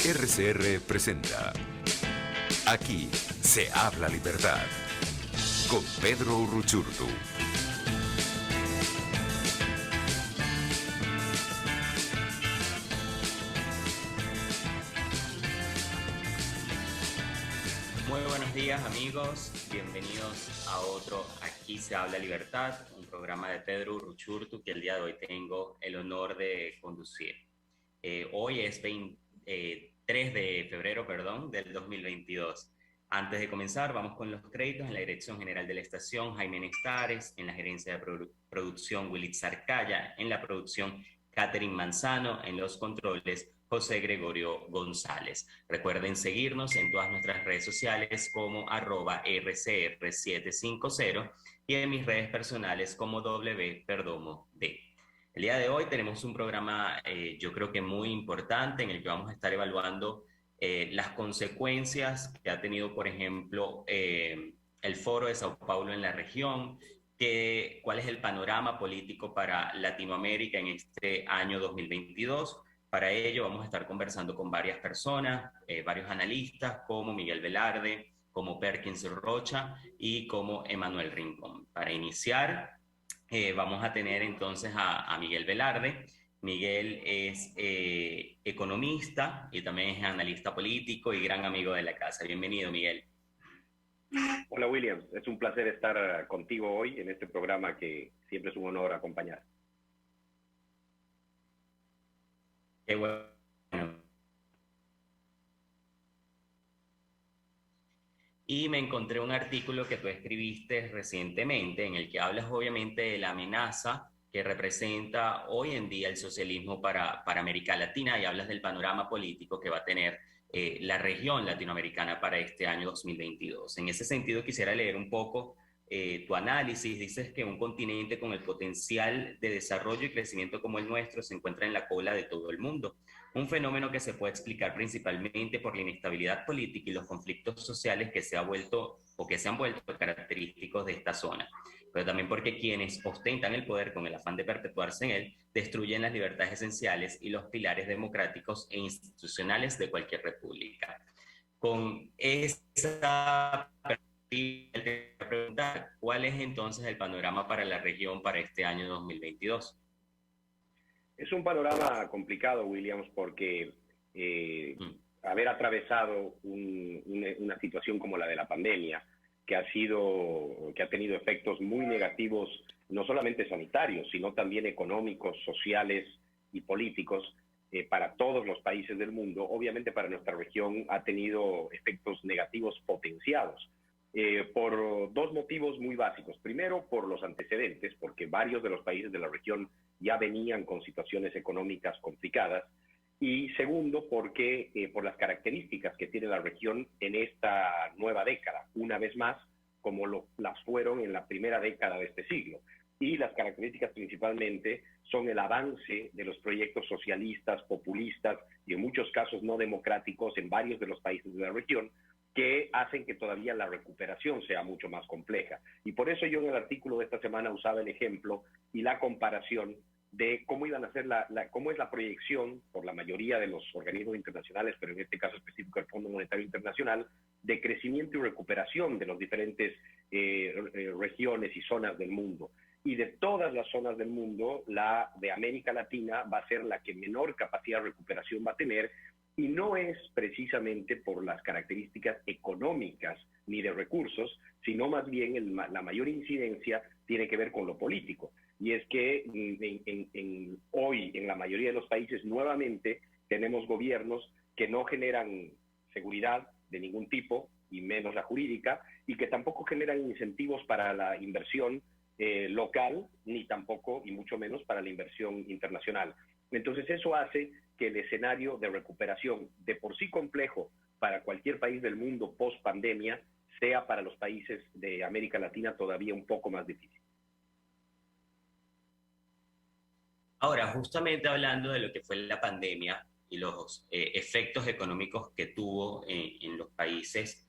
RCR presenta Aquí se habla libertad con Pedro Uruchurtu. Muy buenos días amigos, bienvenidos a otro Aquí se habla libertad, un programa de Pedro Uruchurtu que el día de hoy tengo el honor de conducir. Hoy es 3 de febrero del 2022. Antes de comenzar, vamos con los créditos. En la dirección general de la estación, Jaime Nextares; en la gerencia de producción, Willitzar Calla; en la producción, Catherine Manzano; en los controles, José Gregorio González. Recuerden seguirnos en todas nuestras redes sociales como @RCR750 y en mis redes personales como wperdomo D. El día de hoy tenemos un programa yo creo que muy importante en el que vamos a estar evaluando las consecuencias que ha tenido, por ejemplo, el Foro de Sao Paulo en la región, cuál es el panorama político para Latinoamérica en este año 2022. Para ello vamos a estar conversando con varias personas, varios analistas como Miguel Velarde, como Perkins Rocha y como Emanuel Rincón. Para iniciar, vamos a tener entonces a Miguel Velarde. Miguel es economista y también es analista político y gran amigo de la casa. Bienvenido, Miguel. Hola, Williams. Es un placer estar contigo hoy en este programa que siempre es un honor acompañar. Qué bueno. Y me encontré un artículo que tú escribiste recientemente en el que hablas obviamente de la amenaza que representa hoy en día el socialismo para América Latina, y hablas del panorama político que va a tener la región latinoamericana para este año 2022. En ese sentido quisiera leer un poco tu análisis. Dices que un continente con el potencial de desarrollo y crecimiento como el nuestro se encuentra en la cola de todo el mundo. Un fenómeno que se puede explicar principalmente por la inestabilidad política y los conflictos sociales que se han vuelto característicos de esta zona, pero también porque quienes ostentan el poder con el afán de perpetuarse en él destruyen las libertades esenciales y los pilares democráticos e institucionales de cualquier república. Con esa pregunta, ¿cuál es entonces el panorama para la región para este año 2022? Es un panorama complicado, Williams, porque haber atravesado una situación como la de la pandemia, que ha tenido efectos muy negativos, no solamente sanitarios, sino también económicos, sociales y políticos, para todos los países del mundo. Obviamente para nuestra región ha tenido efectos negativos potenciados, por dos motivos muy básicos. Primero, por los antecedentes, porque varios de los países de la región ya venían con situaciones económicas complicadas. Y segundo, porque por las características que tiene la región en esta nueva década, una vez más, como las fueron en la primera década de este siglo. Y las características principalmente son el avance de los proyectos socialistas, populistas y en muchos casos no democráticos en varios de los países de la región, que hacen que todavía la recuperación sea mucho más compleja. Y por eso yo en el artículo de esta semana usaba el ejemplo y la comparación de cómo iban a ser cómo es la proyección por la mayoría de los organismos internacionales, pero en este caso específico el Fondo Monetario Internacional, de crecimiento y recuperación de las diferentes regiones y zonas del mundo. Y de todas las zonas del mundo, la de América Latina va a ser la que menor capacidad de recuperación va a tener, y no es precisamente por las características económicas ni de recursos, sino más bien la mayor incidencia tiene que ver con lo político. Y es que hoy en la mayoría de los países nuevamente tenemos gobiernos que no generan seguridad de ningún tipo, y menos la jurídica, y que tampoco generan incentivos para la inversión local, ni tampoco, y mucho menos, para la inversión internacional. Entonces eso hace que el escenario de recuperación, de por sí complejo para cualquier país del mundo post pandemia, sea para los países de América Latina todavía un poco más difícil. Ahora, justamente hablando de lo que fue la pandemia y los efectos económicos que tuvo en los países,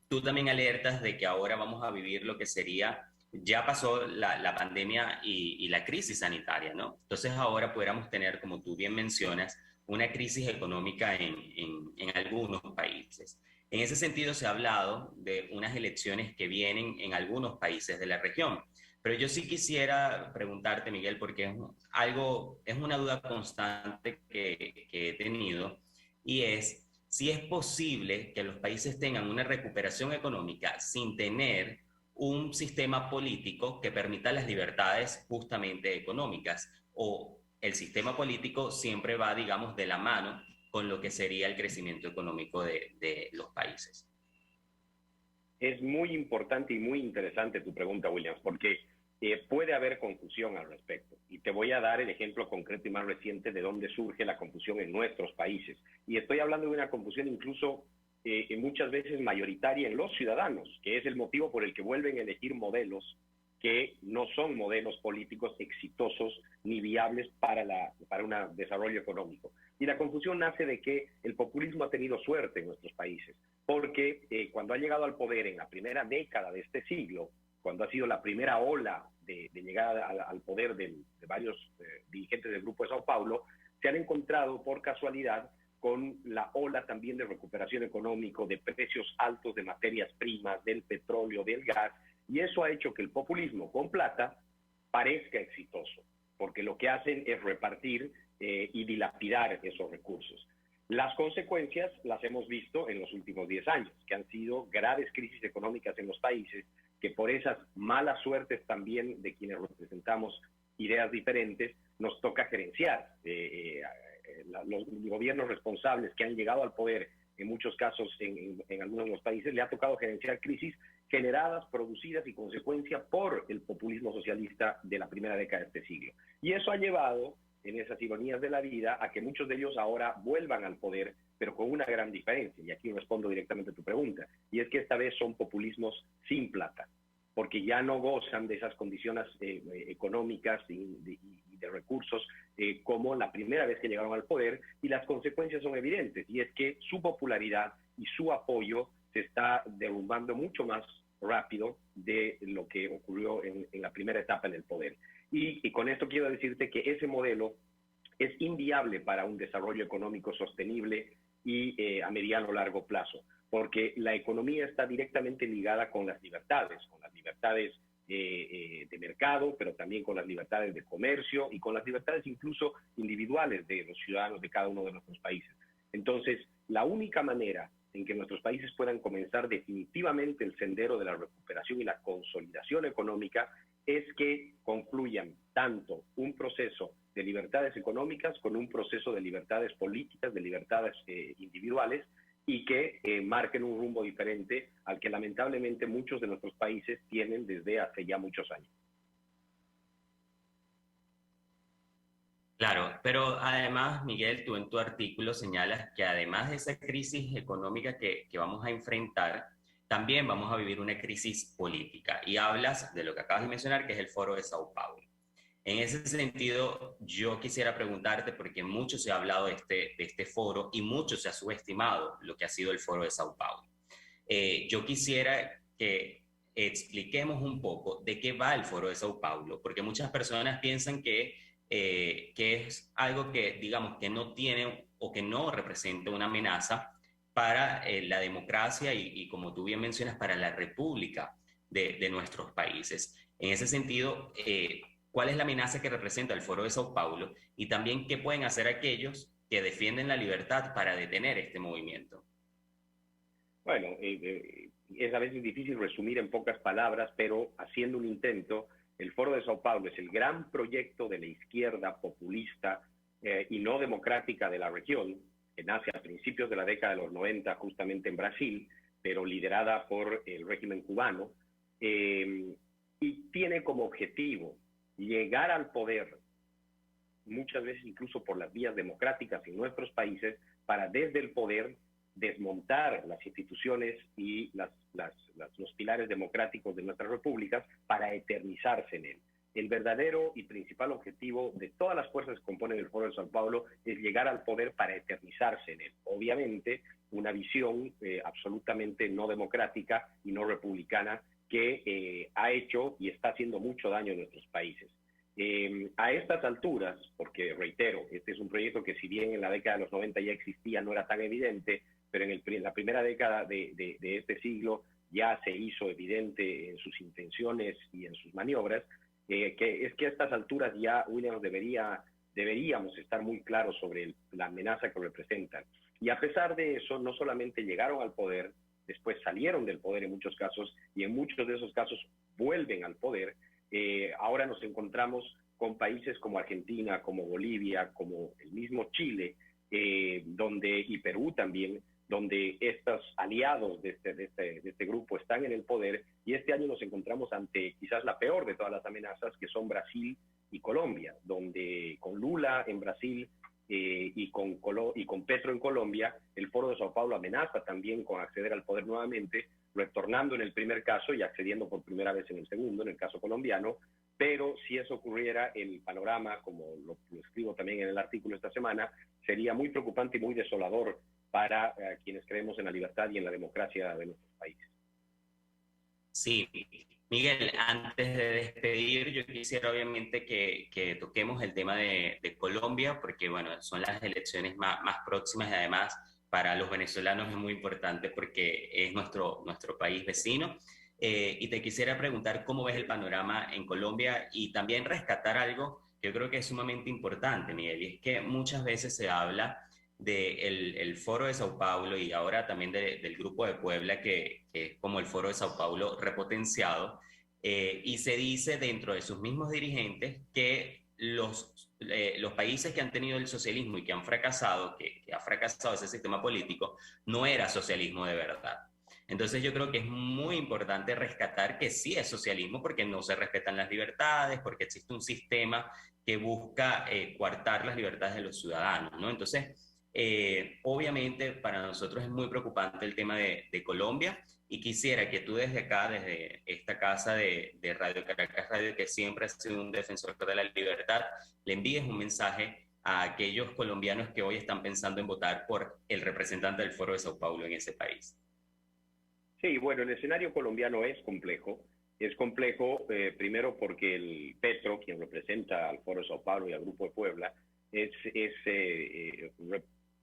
tú también alertas de que ahora vamos a vivir lo que sería, ya pasó la pandemia y la crisis sanitaria, ¿no? Entonces ahora pudiéramos tener, como tú bien mencionas, una crisis económica en algunos países. En ese sentido se ha hablado de unas elecciones que vienen en algunos países de la región. Pero yo sí quisiera preguntarte, Miguel, porque es una duda constante que he tenido, y es si es posible que los países tengan una recuperación económica sin tener un sistema político que permita las libertades justamente económicas, o el sistema político siempre va, digamos, de la mano con lo que sería el crecimiento económico de los países. Es muy importante y muy interesante tu pregunta, Williams, porque puede haber confusión al respecto. Y te voy a dar el ejemplo concreto y más reciente de dónde surge la confusión en nuestros países. Y estoy hablando de una confusión incluso muchas veces mayoritaria en los ciudadanos, que es el motivo por el que vuelven a elegir modelos que no son modelos políticos exitosos ni viables para un desarrollo económico. Y la confusión nace de que el populismo ha tenido suerte en nuestros países, porque cuando ha llegado al poder en la primera década de este siglo, cuando ha sido la primera ola de llegada al poder de varios dirigentes del Grupo de Sao Paulo, se han encontrado por casualidad con la ola también de recuperación económica, de precios altos de materias primas, del petróleo, del gas, y eso ha hecho que el populismo con plata parezca exitoso, porque lo que hacen es repartir y dilapidar esos recursos. Las consecuencias las hemos visto en los últimos 10 años, que han sido graves crisis económicas en los países, que por esas malas suertes también de quienes representamos ideas diferentes, nos toca gerenciar. Los gobiernos responsables que han llegado al poder, en muchos casos en algunos de los países, le ha tocado gerenciar crisis generadas, producidas y consecuencia por el populismo socialista de la primera década de este siglo. Y eso ha llevado, en esas ironías de la vida, a que muchos de ellos ahora vuelvan al poder, pero con una gran diferencia, y aquí respondo directamente a tu pregunta, y es que esta vez son populismos sin plata, porque ya no gozan de esas condiciones económicas y de recursos como la primera vez que llegaron al poder, y las consecuencias son evidentes, y es que su popularidad y su apoyo se está derrumbando mucho más rápido de lo que ocurrió en la primera etapa en el poder. Y con esto quiero decirte que ese modelo es inviable para un desarrollo económico sostenible y a mediano o largo plazo, porque la economía está directamente ligada con las libertades de mercado, pero también con las libertades de comercio y con las libertades incluso individuales de los ciudadanos de cada uno de nuestros países. Entonces, la única manera en que nuestros países puedan comenzar definitivamente el sendero de la recuperación y la consolidación económica es que confluyan tanto un proceso de libertades económicas con un proceso de libertades políticas, de libertades individuales, y que marquen un rumbo diferente al que lamentablemente muchos de nuestros países tienen desde hace ya muchos años. Claro, pero además, Miguel, tú en tu artículo señalas que además de esa crisis económica que vamos a enfrentar, también vamos a vivir una crisis política. Y hablas de lo que acabas de mencionar, que es el Foro de Sao Paulo. En ese sentido, yo quisiera preguntarte, porque mucho se ha hablado de este foro y mucho se ha subestimado lo que ha sido el Foro de Sao Paulo. Yo quisiera que expliquemos un poco de qué va el Foro de Sao Paulo, porque muchas personas piensan que es algo que, digamos, que no tiene o que no representa una amenaza para la democracia y, como tú bien mencionas, para la república de nuestros países. En ese sentido, ¿cuál es la amenaza que representa el Foro de Sao Paulo? Y también, ¿qué pueden hacer aquellos que defienden la libertad para detener este movimiento? Bueno, es a veces difícil resumir en pocas palabras, pero haciendo un intento, el Foro de Sao Paulo es el gran proyecto de la izquierda populista y no democrática de la región, que nace a principios de la década de los 90 justamente en Brasil, pero liderada por el régimen cubano, y tiene como objetivo llegar al poder, muchas veces incluso por las vías democráticas en nuestros países, para desde el poder desmontar las instituciones y los pilares democráticos de nuestras repúblicas para eternizarse en él. El verdadero y principal objetivo de todas las fuerzas que componen el Foro de Sao Paulo es llegar al poder para eternizarse en él. Obviamente, una visión absolutamente no democrática y no republicana que ha hecho y está haciendo mucho daño en nuestros países. A estas alturas, porque reitero, este es un proyecto que si bien en la década de los 90 ya existía, no era tan evidente, pero en la primera década de este siglo ya se hizo evidente en sus intenciones y en sus maniobras, que a estas alturas ya, Williams, deberíamos estar muy claros sobre la amenaza que representan. Y a pesar de eso, no solamente llegaron al poder, después salieron del poder en muchos casos, y en muchos de esos casos vuelven al poder. Ahora nos encontramos con países como Argentina, como Bolivia, como el mismo Chile, y Perú también, donde estos aliados de este grupo están en el poder, y este año nos encontramos ante quizás la peor de todas las amenazas, que son Brasil y Colombia, donde con Lula en Brasil y con Petro en Colombia, el Foro de Sao Paulo amenaza también con acceder al poder nuevamente, retornando en el primer caso y accediendo por primera vez en el segundo, en el caso colombiano. Pero si eso ocurriera, el panorama, como lo escribo también en el artículo esta semana, sería muy preocupante y muy desolador para quienes creemos en la libertad y en la democracia de nuestros países. Sí, Miguel, antes de despedir, yo quisiera obviamente que toquemos el tema de Colombia, porque bueno, son las elecciones más próximas y además para los venezolanos es muy importante porque es nuestro país vecino. Y te quisiera preguntar cómo ves el panorama en Colombia y también rescatar algo que yo creo que es sumamente importante, Miguel, y es que muchas veces se habla del el Foro de Sao Paulo y ahora también del Grupo de Puebla, que es como el Foro de Sao Paulo repotenciado, y se dice dentro de sus mismos dirigentes que los países que han tenido el socialismo y que han fracasado, que ha fracasado ese sistema político, no era socialismo de verdad. Entonces yo creo que es muy importante rescatar que sí es socialismo porque no se respetan las libertades, porque existe un sistema que busca coartar las libertades de los ciudadanos, ¿no? Entonces, obviamente para nosotros es muy preocupante el tema de Colombia y quisiera que tú desde acá, desde esta casa de Radio Caracas Radio, que siempre ha sido un defensor de la libertad, le envíes un mensaje a aquellos colombianos que hoy están pensando en votar por el representante del Foro de Sao Paulo en ese país. Sí, bueno, el escenario colombiano es complejo. Es complejo, primero porque el Petro, quien representa al Foro de Sao Paulo y al Grupo de Puebla,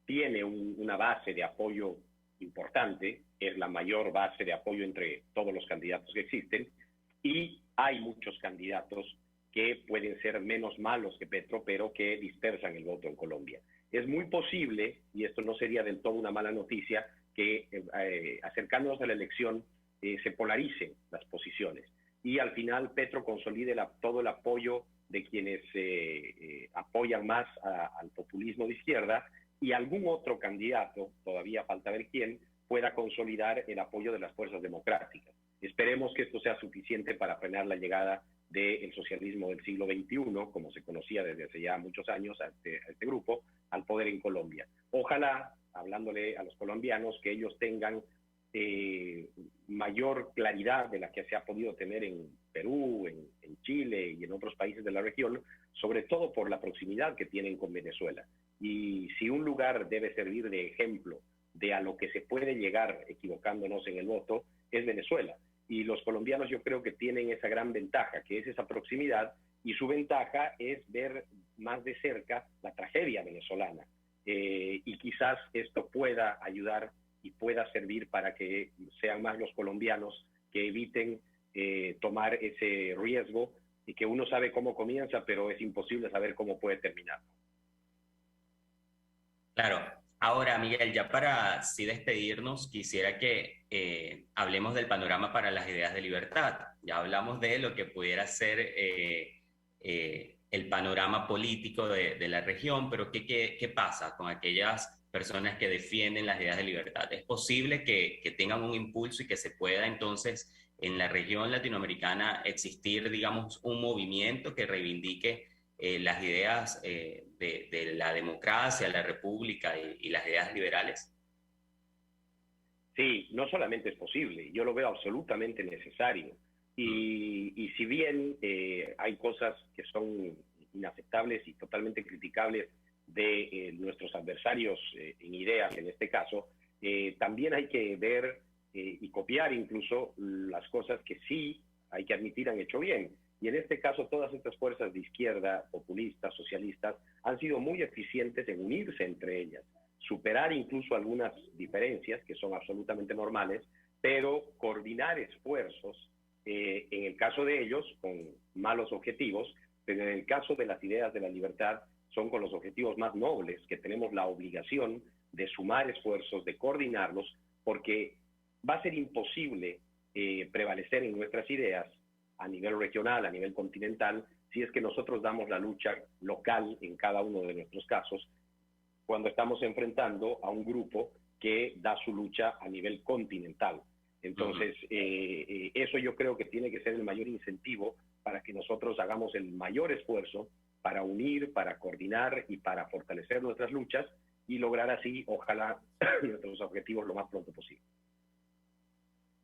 tiene una base de apoyo importante, es la mayor base de apoyo entre todos los candidatos que existen, y hay muchos candidatos que pueden ser menos malos que Petro, pero que dispersan el voto en Colombia. Es muy posible, y esto no sería del todo una mala noticia, que acercándonos a la elección se polaricen las posiciones y al final Petro consolide todo el apoyo de quienes apoyan más al populismo de izquierda y algún otro candidato, todavía falta ver quién, pueda consolidar el apoyo de las fuerzas democráticas. Esperemos que esto sea suficiente para frenar la llegada del socialismo del siglo XXI, como se conocía desde hace ya muchos años a este grupo, al poder en Colombia. Ojalá, hablándole a los colombianos, que ellos tengan mayor claridad de la que se ha podido tener en Perú, en Chile y en otros países de la región, sobre todo por la proximidad que tienen con Venezuela. Y si un lugar debe servir de ejemplo de a lo que se puede llegar equivocándonos en el voto, es Venezuela. Y los colombianos yo creo que tienen esa gran ventaja, que es esa proximidad, y su ventaja es ver más de cerca la tragedia venezolana. Y quizás esto pueda ayudar y pueda servir para que sean más los colombianos que eviten tomar ese riesgo y que uno sabe cómo comienza, pero es imposible saber cómo puede terminar. Claro. Ahora, Miguel, ya para así despedirnos, quisiera que hablemos del panorama para las ideas de libertad. Ya hablamos de lo que pudiera ser el panorama político de la región, pero ¿qué pasa con aquellas personas que defienden las ideas de libertad? ¿Es posible que tengan un impulso y que se pueda entonces en la región latinoamericana existir, digamos, un movimiento que reivindique las ideas de la democracia, la república y las ideas liberales? Sí, no solamente es posible, yo lo veo absolutamente necesario. Y si bien hay cosas que son inaceptables y totalmente criticables de nuestros adversarios en ideas, en este caso, también hay que ver y copiar incluso las cosas que sí, hay que admitir, han hecho bien. Y en este caso, todas estas fuerzas de izquierda, populistas, socialistas, han sido muy eficientes en unirse entre ellas, superar incluso algunas diferencias que son absolutamente normales, pero coordinar esfuerzos, en el caso de ellos, con malos objetivos, pero en el caso de las ideas de la libertad, son con los objetivos más nobles, que tenemos la obligación de sumar esfuerzos, de coordinarlos, porque va a ser imposible prevalecer en nuestras ideas a nivel regional, a nivel continental, si es que nosotros damos la lucha local en cada uno de nuestros casos, cuando estamos enfrentando a un grupo que da su lucha a nivel continental. Entonces, eso yo creo que tiene que ser el mayor incentivo para que nosotros hagamos el mayor esfuerzo para unir, para coordinar y para fortalecer nuestras luchas y lograr así, ojalá, nuestros objetivos lo más pronto posible.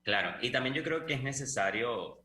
Claro, y también yo creo que es necesario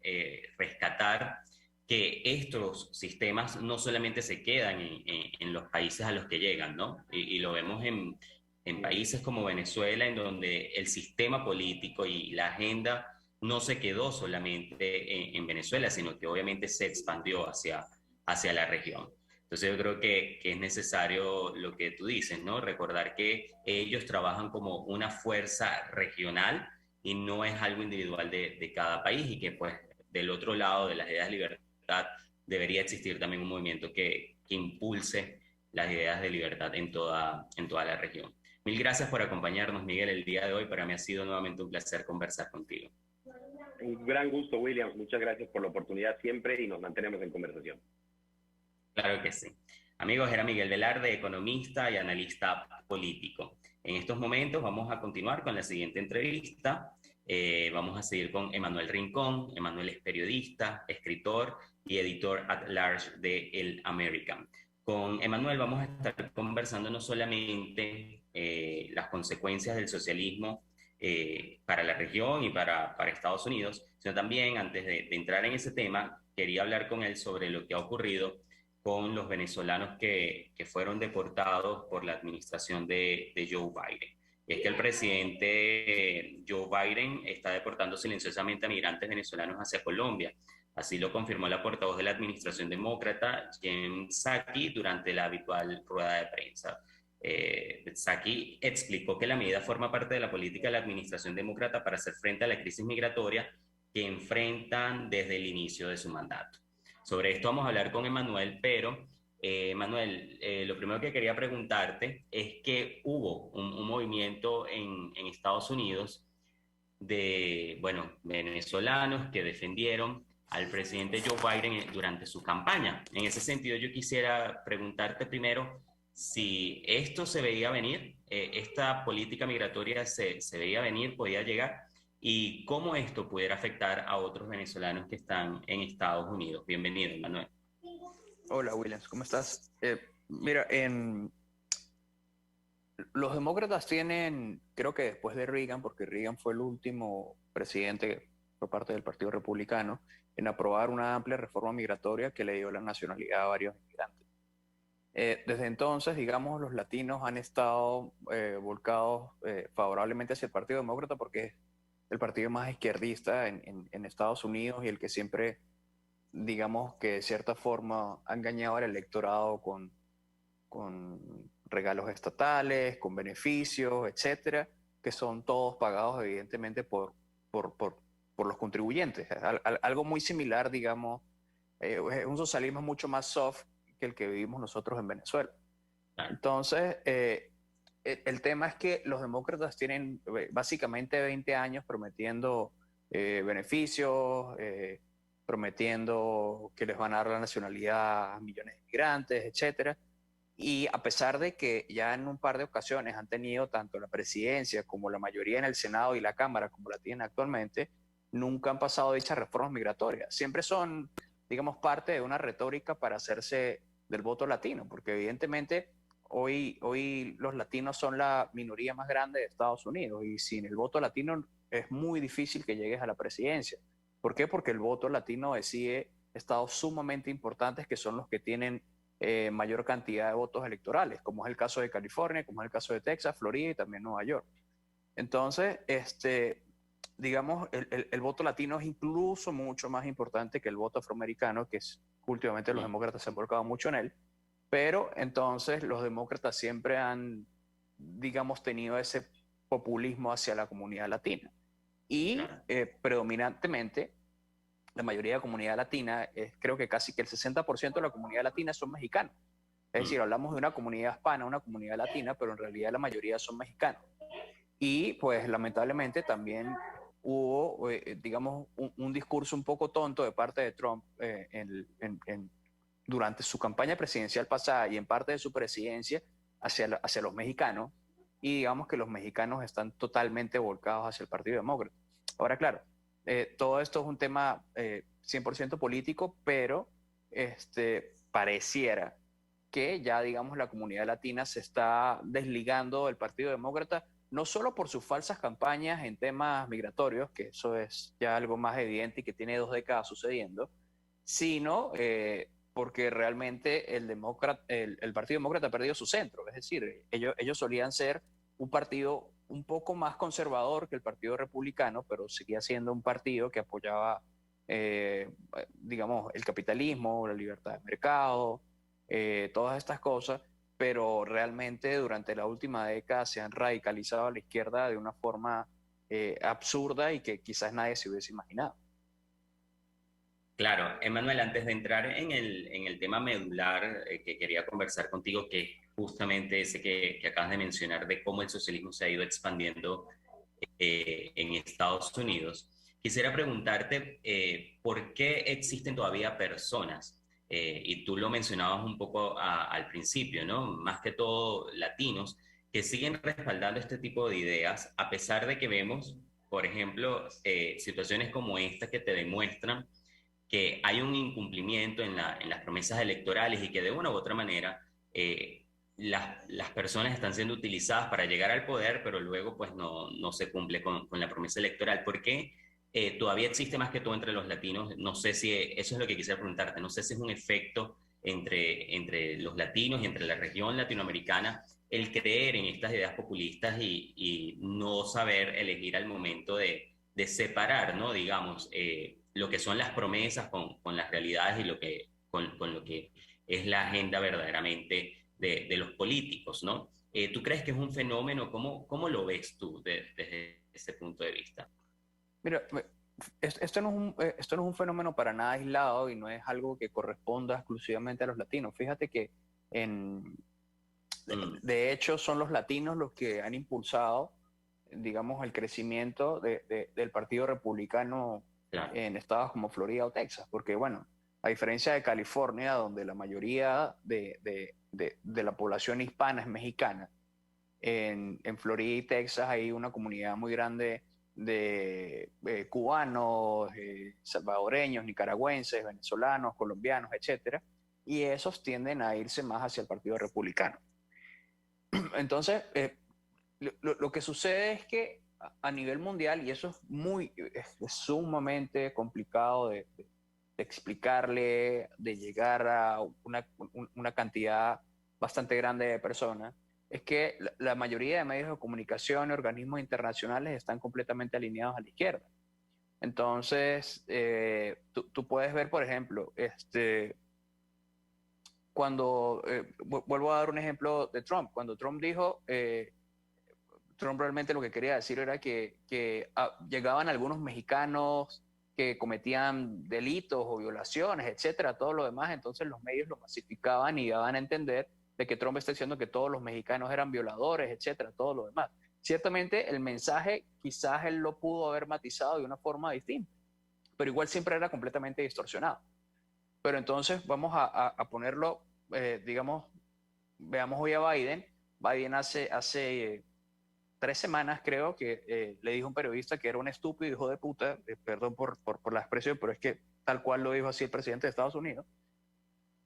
rescatar que estos sistemas no solamente se quedan en los países a los que llegan, ¿no? Y lo vemos en países como Venezuela, en donde el sistema político y la agenda no se quedó solamente en Venezuela, sino que obviamente se expandió hacia la región. Entonces yo creo que es necesario lo que tú dices, ¿no? Recordar que ellos trabajan como una fuerza regional y no es algo individual de cada país, y que pues del otro lado de las ideas de libertad debería existir también un movimiento que impulse las ideas de libertad en toda la región. Mil gracias por acompañarnos, Miguel, el día de hoy. Para mí ha sido nuevamente un placer conversar contigo. Un gran gusto, William. Muchas gracias por la oportunidad siempre y nos mantenemos en conversación. Claro que sí. Amigos, era Miguel Velarde, economista y analista político. En estos momentos vamos a continuar con la siguiente entrevista. Vamos a seguir con Emanuel Rincón. Emanuel es periodista, escritor y editor at large de El American. Con Emanuel vamos a estar conversando no solamente las consecuencias del socialismo para la región y para Estados Unidos, sino también, antes de entrar en ese tema, quería hablar con él sobre lo que ha ocurrido con los venezolanos que fueron deportados por la administración de Joe Biden. Y es que el presidente Joe Biden está deportando silenciosamente a migrantes venezolanos hacia Colombia. Así lo confirmó la portavoz de la administración demócrata, Jen Psaki, durante la habitual rueda de prensa. Psaki explicó que la medida forma parte de la política de la administración demócrata para hacer frente a la crisis migratoria que enfrentan desde el inicio de su mandato. Sobre esto vamos a hablar con Emanuel, pero Manuel, lo primero que quería preguntarte es que hubo un movimiento en Estados Unidos de, bueno, venezolanos que defendieron al presidente Joe Biden durante su campaña. En ese sentido, yo quisiera preguntarte primero si esto se veía venir, esta política migratoria se veía venir, podía llegar, y cómo esto pudiera afectar a otros venezolanos que están en Estados Unidos. Bienvenido, Manuel. Hola, Williams, ¿cómo estás? Mira, los demócratas tienen, creo que después de Reagan, porque Reagan fue el último presidente por parte del Partido Republicano, en aprobar una amplia reforma migratoria que le dio la nacionalidad a varios inmigrantes. Desde entonces, digamos, los latinos han estado volcados favorablemente hacia el Partido Demócrata porque es el partido más izquierdista en Estados Unidos y el que siempre, digamos, que de cierta forma ha engañado al electorado con regalos estatales, con beneficios, etcétera, que son todos pagados evidentemente por los contribuyentes. Algo muy similar, digamos, es un socialismo mucho más soft que el que vivimos nosotros en Venezuela. Entonces, el tema es que los demócratas tienen básicamente 20 años prometiendo beneficios, prometiendo que les van a dar la nacionalidad a millones de inmigrantes, etcétera. Y a pesar de que ya en un par de ocasiones han tenido tanto la presidencia como la mayoría en el Senado y la Cámara como la tienen actualmente, nunca han pasado dichas reformas migratorias. Siempre son, digamos, parte de una retórica para hacerse del voto latino, porque evidentemente hoy los latinos son la minoría más grande de Estados Unidos y sin el voto latino es muy difícil que llegues a la presidencia. ¿Por qué? Porque el voto latino decide estados sumamente importantes que son los que tienen mayor cantidad de votos electorales, como es el caso de California, como es el caso de Texas, Florida y también Nueva York. Entonces, digamos, el voto latino es incluso mucho más importante que el voto afroamericano, que es, últimamente los demócratas se han volcado mucho en él, pero entonces los demócratas siempre han, digamos, tenido ese populismo hacia la comunidad latina. Y predominantemente, la mayoría de la comunidad latina, creo que casi que el 60% de la comunidad latina son mexicanos. Es decir, hablamos de una comunidad hispana, una comunidad latina, pero en realidad la mayoría son mexicanos. Y pues lamentablemente también hubo, digamos, un discurso un poco tonto de parte de Trump durante su campaña presidencial pasada y en parte de su presidencia hacia los mexicanos. Y digamos que los mexicanos están totalmente volcados hacia el Partido Demócrata. Ahora, claro, todo esto es un tema 100% político, pero pareciera que ya, digamos, la comunidad latina se está desligando del Partido Demócrata, no solo por sus falsas campañas en temas migratorios, que eso es ya algo más evidente y que tiene 2 décadas sucediendo, sino porque realmente el Partido Demócrata ha perdido su centro. Es decir, ellos solían ser un partido un poco más conservador que el Partido Republicano, pero seguía siendo un partido que apoyaba, digamos, el capitalismo, la libertad de mercado, todas estas cosas, pero realmente durante la última década se han radicalizado a la izquierda de una forma absurda y que quizás nadie se hubiese imaginado. Claro, Emanuel, antes de entrar en el tema medular que quería conversar contigo, que es justamente ese que acabas de mencionar, de cómo el socialismo se ha ido expandiendo en Estados Unidos, quisiera preguntarte por qué existen todavía personas, y tú lo mencionabas un poco al principio, ¿no? Más que todo latinos, que siguen respaldando este tipo de ideas, a pesar de que vemos, por ejemplo, situaciones como esta que te demuestran que hay un incumplimiento en las promesas electorales y que de una u otra manera las personas están siendo utilizadas para llegar al poder, pero luego pues no se cumple con la promesa electoral. ¿Por qué todavía existe más que todo entre los latinos? No sé si eso es lo que quisiera preguntarte, no sé si es un efecto entre los latinos y entre la región latinoamericana el creer en estas ideas populistas y no saber elegir al momento de separar, ¿no? Digamos, lo que son las promesas con las realidades y con lo que es la agenda verdaderamente de los políticos, ¿no? ¿Tú crees que es un fenómeno? ¿Cómo lo ves tú desde ese punto de vista? Mira, esto no es un fenómeno para nada aislado y no es algo que corresponda exclusivamente a los latinos. Fíjate que de hecho son los latinos los que han impulsado, digamos, el crecimiento del Partido Republicano. Claro. En estados como Florida o Texas, porque bueno, a diferencia de California, donde la mayoría de la población hispana es mexicana, en Florida y Texas hay una comunidad muy grande de cubanos, salvadoreños, nicaragüenses, venezolanos, colombianos, etcétera, y esos tienden a irse más hacia el Partido Republicano. Entonces, lo que sucede es que a nivel mundial, y eso es sumamente complicado de explicarle, de llegar a una cantidad bastante grande de personas, es que la mayoría de medios de comunicación y organismos internacionales están completamente alineados a la izquierda. Entonces, tú puedes ver, por ejemplo, cuando, vuelvo a dar un ejemplo de Trump, cuando Trump dijo... Trump realmente lo que quería decir era que llegaban algunos mexicanos que cometían delitos o violaciones, etcétera, todo lo demás, entonces los medios lo masificaban y daban a entender de que Trump está diciendo que todos los mexicanos eran violadores, etcétera, todo lo demás. Ciertamente el mensaje quizás él lo pudo haber matizado de una forma distinta, pero igual siempre era completamente distorsionado. Pero entonces vamos a ponerlo, digamos, veamos hoy a Biden. Biden hace 3 semanas creo que le dijo a un periodista que era un estúpido hijo de puta, perdón por la expresión, pero es que tal cual lo dijo así el presidente de Estados Unidos.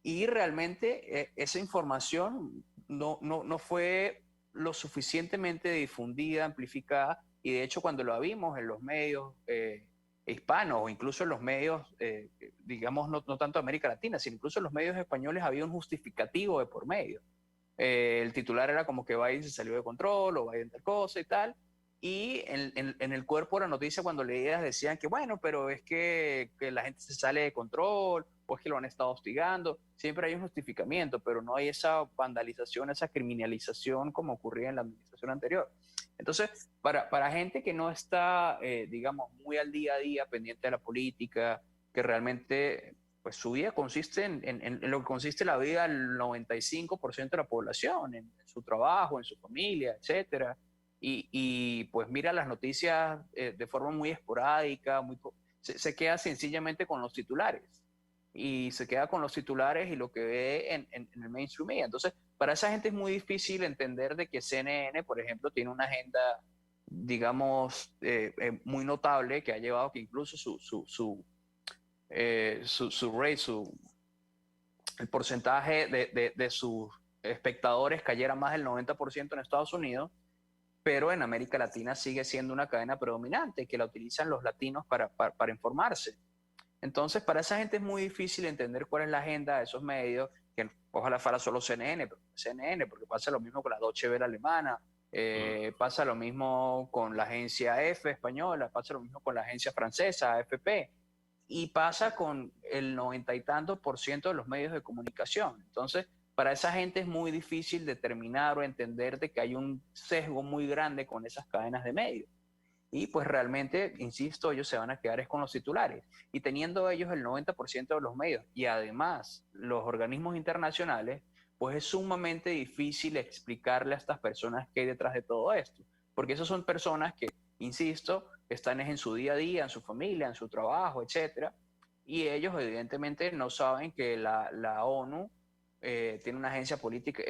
Y realmente esa información no fue lo suficientemente difundida, amplificada, y de hecho cuando lo vimos en los medios hispanos o incluso en los medios, digamos, no tanto de América Latina, sino incluso en los medios españoles había un justificativo de por medio. El titular era como que Biden se salió de control o Biden tal cosa y tal. Y en el cuerpo de la noticia, cuando leías, decían que bueno, pero es que la gente se sale de control, o es que lo han estado hostigando. Siempre hay un justificamiento, pero no hay esa vandalización, esa criminalización como ocurría en la administración anterior. Entonces, para gente que no está, digamos, muy al día a día pendiente de la política, que realmente, pues su vida consiste en lo que consiste la vida del 95% de la población, en su trabajo, en su familia, etcétera. Pues mira las noticias de forma muy esporádica, se queda sencillamente con los titulares. Y se queda con los titulares y lo que ve en el mainstream media. Entonces, para esa gente es muy difícil entender de que CNN, por ejemplo, tiene una agenda, digamos, muy notable que ha llevado que incluso el porcentaje de sus espectadores cayera más del 90% en Estados Unidos, pero en América Latina sigue siendo una cadena predominante que la utilizan los latinos para informarse. Entonces, para esa gente es muy difícil entender cuál es la agenda de esos medios, que ojalá fuera solo CNN, porque pasa lo mismo con la Deutsche Welle alemana, pasa lo mismo con la agencia EFE española, pasa lo mismo con la agencia francesa, AFP, y pasa con el 90 y tantos por ciento de los medios de comunicación. Entonces, para esa gente es muy difícil determinar o entender de que hay un sesgo muy grande con esas cadenas de medios. Y pues realmente, insisto, ellos se van a quedar es con los titulares. Y teniendo ellos el 90% de los medios y además los organismos internacionales, pues es sumamente difícil explicarle a estas personas qué hay detrás de todo esto. Porque esas son personas que, insisto, están en su día a día, en su familia, en su trabajo, etcétera. Y ellos evidentemente no saben que la ONU tiene una agencia política,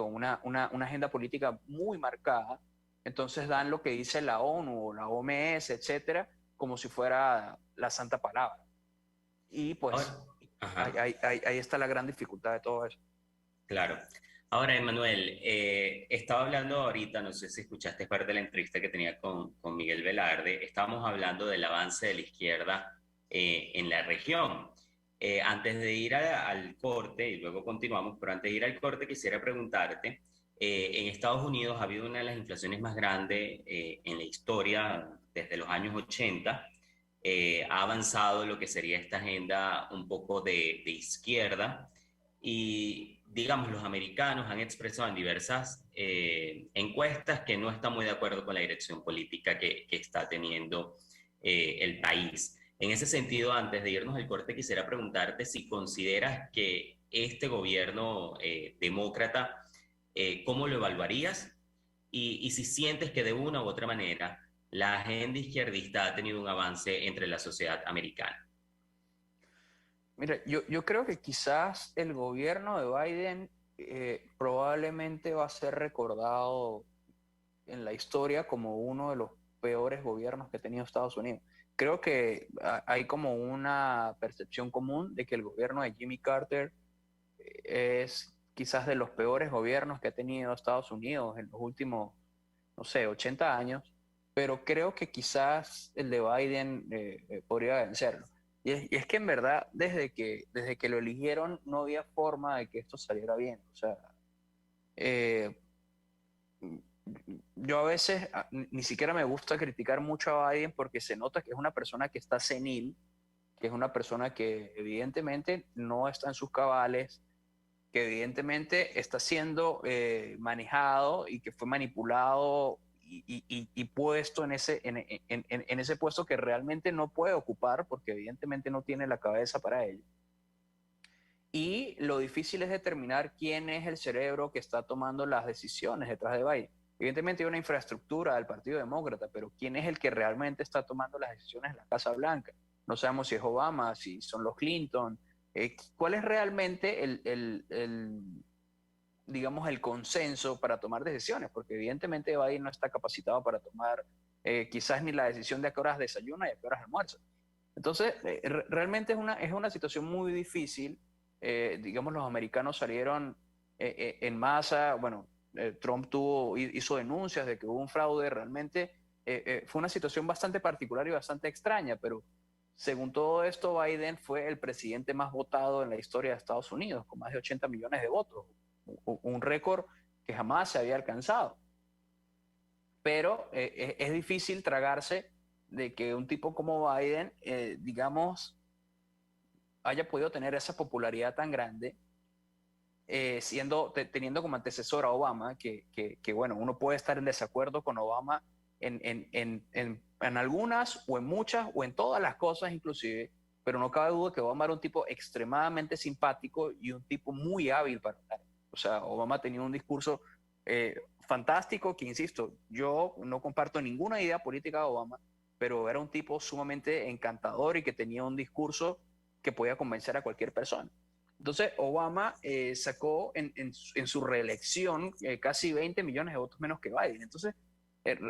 una agenda política muy marcada. Entonces dan lo que dice la ONU o la OMS, etcétera, como si fuera la santa palabra. Y pues Ahora, ahí está la gran dificultad de todo eso. claro. Ahora, Emanuel, estaba hablando ahorita, no sé si escuchaste parte de la entrevista que tenía con Miguel Velarde, estábamos hablando del avance de la izquierda en la región. Antes de ir al corte, y luego continuamos, pero antes de ir al corte quisiera preguntarte, en Estados Unidos ha habido una de las inflaciones más grandes en la historia desde los años 80. Ha avanzado lo que sería esta agenda un poco de izquierda y, digamos, los americanos han expresado en diversas encuestas que no están muy de acuerdo con la dirección política que está teniendo el país. En ese sentido, antes de irnos al corte, quisiera preguntarte si consideras que este gobierno demócrata, ¿cómo lo evaluarías? Y si sientes que de una u otra manera la agenda izquierdista ha tenido un avance entre la sociedad americana. Mira, yo creo que quizás el gobierno de Biden probablemente va a ser recordado en la historia como uno de los peores gobiernos que ha tenido Estados Unidos. Creo que hay como una percepción común de que el gobierno de Jimmy Carter es quizás de los peores gobiernos que ha tenido Estados Unidos en los últimos, no sé, 80 años, pero creo que quizás el de Biden podría vencerlo. Y es que en verdad, desde que lo eligieron, no había forma de que esto saliera bien. O sea, eh, yo a veces ni siquiera me gusta criticar mucho a Biden porque se nota que es una persona que está senil, que es una persona que evidentemente no está en sus cabales, que evidentemente está siendo manejado y que fue manipulado y puesto en ese puesto que realmente no puede ocupar porque evidentemente no tiene la cabeza para ello. Y lo difícil es determinar quién es el cerebro que está tomando las decisiones detrás de Biden. Evidentemente hay una infraestructura del Partido Demócrata, pero ¿quién es el que realmente está tomando las decisiones en la Casa Blanca? No sabemos si es Obama, si son los Clinton. ¿Cuál es realmente digamos, el consenso para tomar decisiones? Porque evidentemente Biden no está capacitado para tomar quizás ni la decisión de a qué horas desayuna y a qué horas almuerza. Entonces, realmente es una situación muy difícil. Digamos, los americanos salieron en masa, bueno, Trump hizo denuncias de que hubo un fraude, realmente fue una situación bastante particular y bastante extraña, pero según todo esto, Biden fue el presidente más votado en la historia de Estados Unidos, con más de 80 millones de votos, un récord que jamás se había alcanzado. pero es difícil tragarse de que un tipo como Biden, digamos, haya podido tener esa popularidad tan grande, teniendo como antecesor a Obama, que bueno, uno puede estar en desacuerdo con Obama en algunas o en muchas o en todas las cosas inclusive, pero no cabe duda que Obama era un tipo extremadamente simpático y un tipo muy hábil para hablar. O sea, Obama tenía un discurso fantástico que, insisto, yo no comparto ninguna idea política de Obama, pero era un tipo sumamente encantador y que tenía un discurso que podía convencer a cualquier persona. Entonces, Obama sacó en su reelección casi 20 millones de votos menos que Biden. Entonces,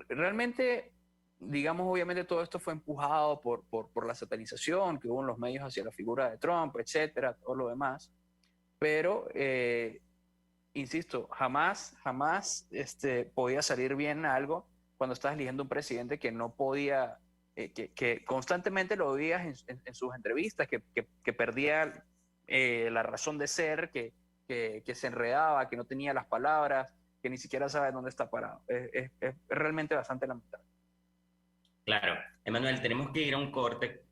realmente, digamos, obviamente todo esto fue empujado por la satanización que hubo en los medios hacia la figura de Trump, etcétera, todo lo demás. Pero, insisto, jamás podía salir bien algo cuando estás eligiendo un presidente que no podía, que constantemente lo veías en sus entrevistas, que perdía la razón de ser, que se enredaba, que no tenía las palabras, que ni siquiera sabe dónde está parado. Es realmente bastante lamentable. Claro. Emanuel, tenemos que ir a un corte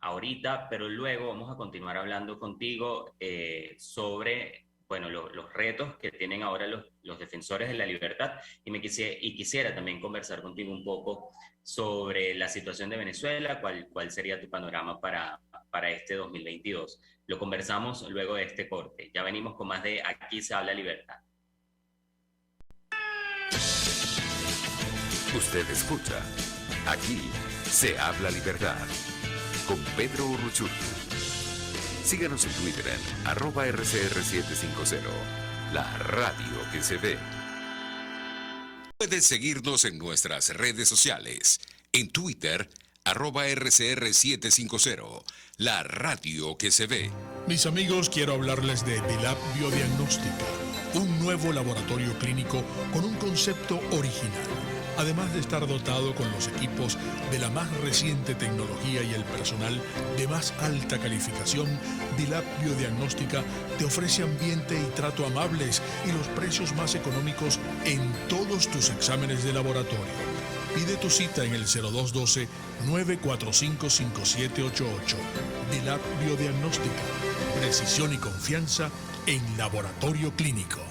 ahorita, pero luego vamos a continuar hablando contigo sobre, bueno, los retos que tienen ahora los defensores de la libertad, y quisiera también conversar contigo un poco sobre la situación de Venezuela, cuál sería tu panorama para este 2022. Lo conversamos luego de este corte. Ya venimos con más de Aquí se habla libertad. Usted escucha Aquí se habla libertad con Pedro Urruchurtu. Síganos en Twitter en @RCR750, la radio que se ve. Puedes seguirnos en nuestras redes sociales. En Twitter, @RCR750, la radio que se ve. Mis amigos, quiero hablarles de Dilab Biodiagnóstica, un nuevo laboratorio clínico con un concepto original. Además de estar dotado con los equipos de la más reciente tecnología y el personal de más alta calificación, Dilab Biodiagnóstica te ofrece ambiente y trato amables y los precios más económicos en todos tus exámenes de laboratorio. Pide tu cita en el 0212-945-5788. Dilab Biodiagnóstica. Precisión y confianza en laboratorio clínico.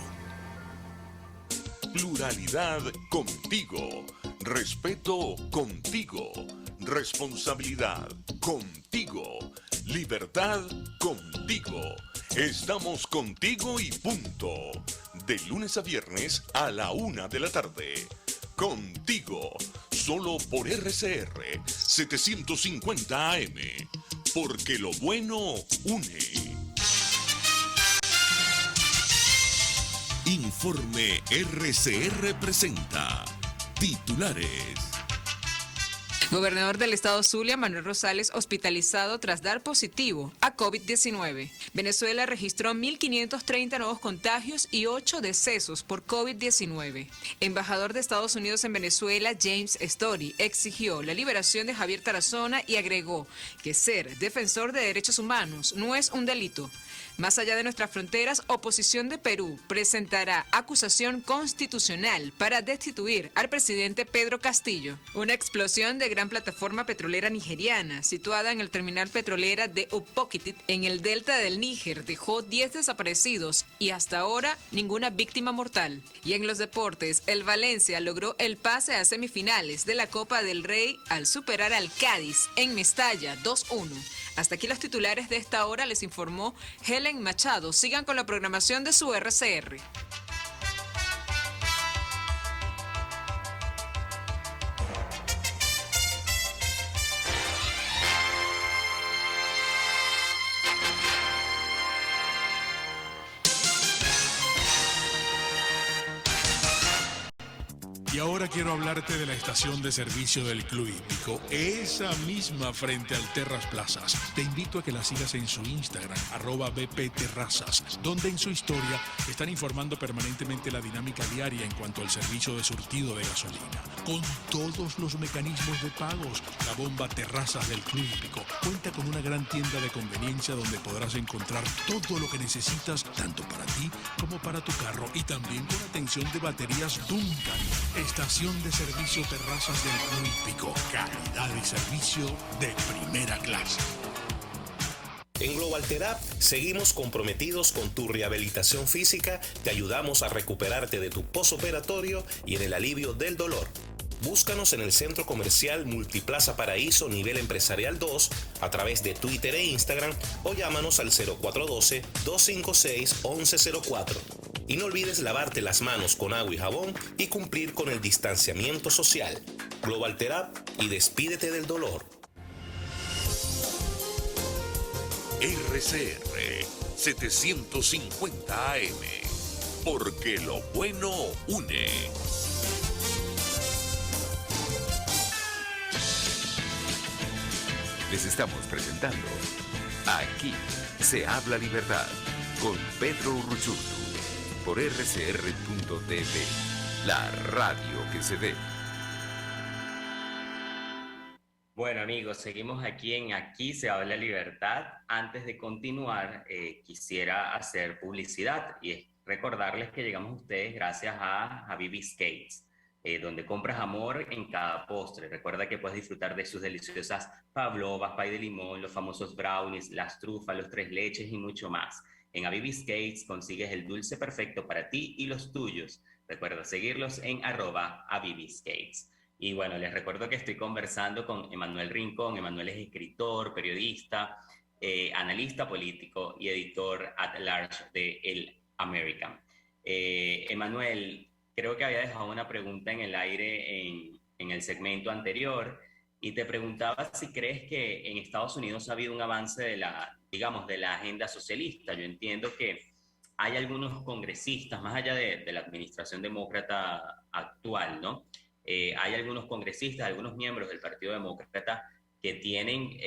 Pluralidad contigo, respeto contigo, responsabilidad contigo, libertad contigo. Estamos contigo y punto. De lunes a viernes a la 1 de la tarde. Contigo, solo por RCR 750 AM, porque lo bueno une. Informe RCR presenta titulares. Gobernador del estado Zulia, Manuel Rosales, hospitalizado tras dar positivo a COVID-19. Venezuela registró 1.530 nuevos contagios y 8 decesos por COVID-19. Embajador de Estados Unidos en Venezuela, James Story, exigió la liberación de Javier Tarazona y agregó que ser defensor de derechos humanos no es un delito. Más allá de nuestras fronteras, oposición de Perú presentará acusación constitucional para destituir al presidente Pedro Castillo. Una explosión de gran plataforma petrolera nigeriana, situada en el terminal petrolera de Upokitit, en el delta del Níger, dejó 10 desaparecidos y hasta ahora ninguna víctima mortal. Y en los deportes, el Valencia logró el pase a semifinales de la Copa del Rey al superar al Cádiz en Mestalla 2-1. Hasta aquí los titulares de esta hora, les informó Helen Machado. Sigan con la programación de su RCR. Y ahora quiero hablarte de la estación de servicio del Club Hípico, esa misma frente al Terras Plazas. Te invito a que la sigas en su Instagram, @bpterrazas, donde en su historia están informando permanentemente la dinámica diaria en cuanto al servicio de surtido de gasolina. Con todos los mecanismos de pagos, la bomba Terrazas del Club Hípico cuenta con una gran tienda de conveniencia donde podrás encontrar todo lo que necesitas, tanto para ti como para tu carro, y también con atención de baterías Duncan. Estación de servicio Terrazas del Club Hípico. Calidad y servicio de primera clase. En Global Therapy seguimos comprometidos con tu rehabilitación física, te ayudamos a recuperarte de tu postoperatorio y en el alivio del dolor. Búscanos en el Centro Comercial Multiplaza Paraíso Nivel Empresarial 2 a través de Twitter e Instagram o llámanos al 0412-256-1104. Y no olvides lavarte las manos con agua y jabón y cumplir con el distanciamiento social. Global Therapy y despídete del dolor. RCR 750 AM, porque lo bueno une. Les estamos presentando Aquí se habla libertad con Pedro Urruchurtu por rcr.tv, la radio que se ve. Bueno amigos, seguimos aquí en Aquí se habla libertad. Antes de continuar, quisiera hacer publicidad y es recordarles que llegamos a ustedes gracias a Habibis Cakes, donde compras amor en cada postre. Recuerda que puedes disfrutar de sus deliciosas pavlovas, pay de limón, los famosos brownies, las trufas, los tres leches y mucho más. En Habibis Cakes consigues el dulce perfecto para ti y los tuyos. Recuerda seguirlos en @HabibisCakes. Y bueno, les recuerdo que estoy conversando con Emanuel Rincón. Emanuel es escritor, periodista, analista político y editor at large de El American. Emanuel, creo que había dejado una pregunta en el aire en el segmento anterior y te preguntaba si crees que en Estados Unidos ha habido un avance de la agenda socialista. Yo entiendo que hay algunos congresistas, más allá de la administración demócrata actual, ¿no? Hay algunos congresistas, algunos miembros del Partido Demócrata que tienen,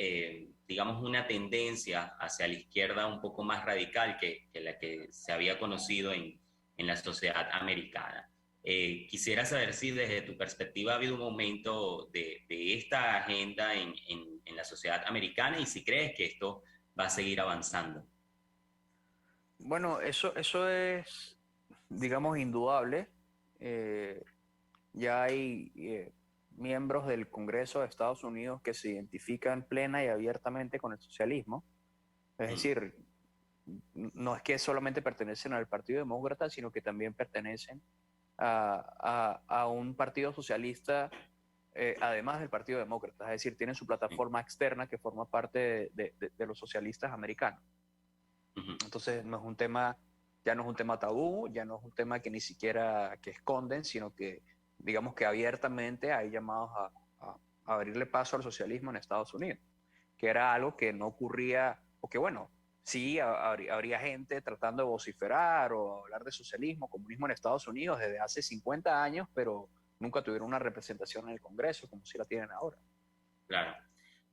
una tendencia hacia la izquierda un poco más radical que la que se había conocido en la sociedad americana. Quisiera saber si desde tu perspectiva ha habido un aumento de esta agenda en la sociedad americana y si crees que esto va a seguir avanzando. Bueno, eso es, indudable. Ya hay miembros del Congreso de Estados Unidos que se identifican plena y abiertamente con el socialismo. Es decir, no es que solamente pertenecen al Partido Demócrata, sino que también pertenecen a un partido socialista, además del Partido Demócrata. Es decir, tienen su plataforma externa que forma parte de los socialistas americanos. Entonces, ya no es un tema tabú, ya no es un tema que ni siquiera que esconden, sino que digamos que abiertamente hay llamados a abrirle paso al socialismo en Estados Unidos, que era algo que no ocurría, porque bueno, sí habría gente tratando de vociferar o hablar de socialismo, comunismo en Estados Unidos desde hace 50 años, pero nunca tuvieron una representación en el Congreso como si la tienen ahora. Claro.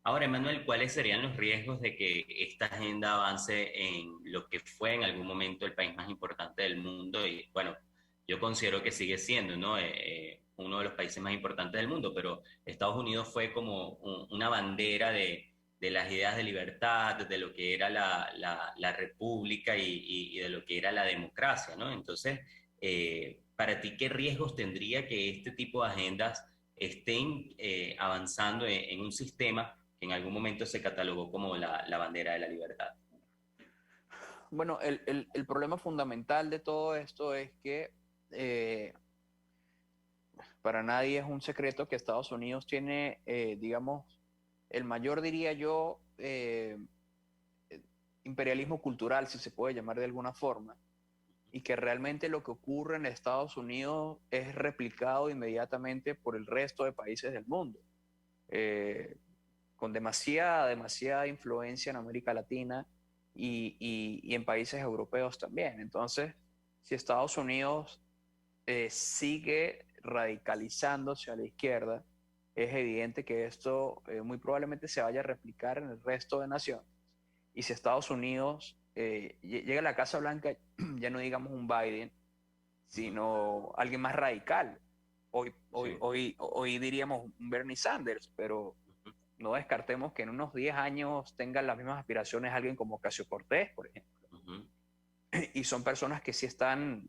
Ahora, Emanuel, ¿cuáles serían los riesgos de que esta agenda avance en lo que fue en algún momento el país más importante del mundo? Y bueno, yo considero que sigue siendo, ¿no? Uno de los países más importantes del mundo, pero Estados Unidos fue como una bandera de las ideas de libertad, de lo que era la república y de lo que era la democracia, ¿no? Entonces, para ti, ¿qué riesgos tendría que este tipo de agendas estén avanzando en un sistema que en algún momento se catalogó como la bandera de la libertad? Bueno, el problema fundamental de todo esto es que para nadie es un secreto que Estados Unidos tiene, el mayor, diría yo, imperialismo cultural, si se puede llamar de alguna forma, y que realmente lo que ocurre en Estados Unidos es replicado inmediatamente por el resto de países del mundo, con demasiada influencia en América Latina y en países europeos también. Entonces, si Estados Unidos sigue radicalizándose a la izquierda, es evidente que esto muy probablemente se vaya a replicar en el resto de naciones. Y si Estados Unidos llega a la Casa Blanca, ya no digamos un Biden, sino alguien más radical. Hoy diríamos un Bernie Sanders, pero no descartemos que en unos 10 años tengan las mismas aspiraciones alguien como Ocasio-Cortez, por ejemplo. y son personas que sí están,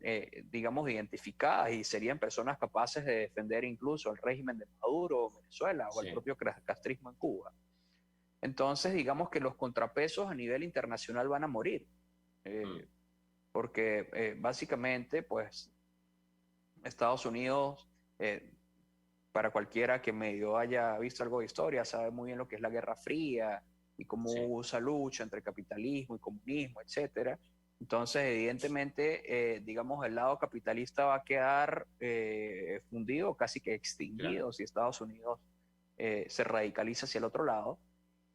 digamos, identificadas y serían personas capaces de defender incluso el régimen de Maduro, Venezuela o el propio castrismo en Cuba. Entonces, digamos que los contrapesos a nivel internacional van a morir, porque básicamente, pues, Estados Unidos, para cualquiera que medio haya visto algo de historia, sabe muy bien lo que es la Guerra Fría y cómo hubo esa lucha entre capitalismo y comunismo, etcétera. Entonces, evidentemente, digamos, el lado capitalista va a quedar fundido, casi que extinguido, si Estados Unidos se radicaliza hacia el otro lado.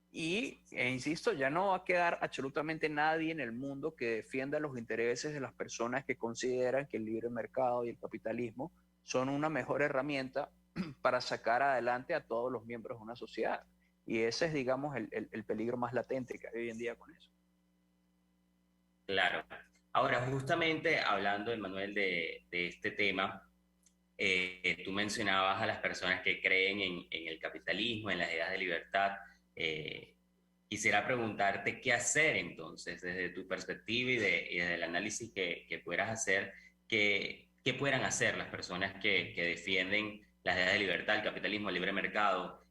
Y, insisto, ya no va a quedar absolutamente nadie en el mundo que defienda los intereses de las personas que consideran que el libre mercado y el capitalismo son una mejor herramienta para sacar adelante a todos los miembros de una sociedad. Y ese es, digamos, el peligro más latente que hay hoy en día con eso. Claro. Ahora, justamente hablando, Emanuel, de este tema, tú mencionabas a las personas que creen en el capitalismo, en las ideas de libertad. Quisiera preguntarte qué hacer entonces, desde tu perspectiva y desde el análisis que puedas hacer, qué puedan hacer las personas que defienden las ideas de libertad, el capitalismo, el libre mercado,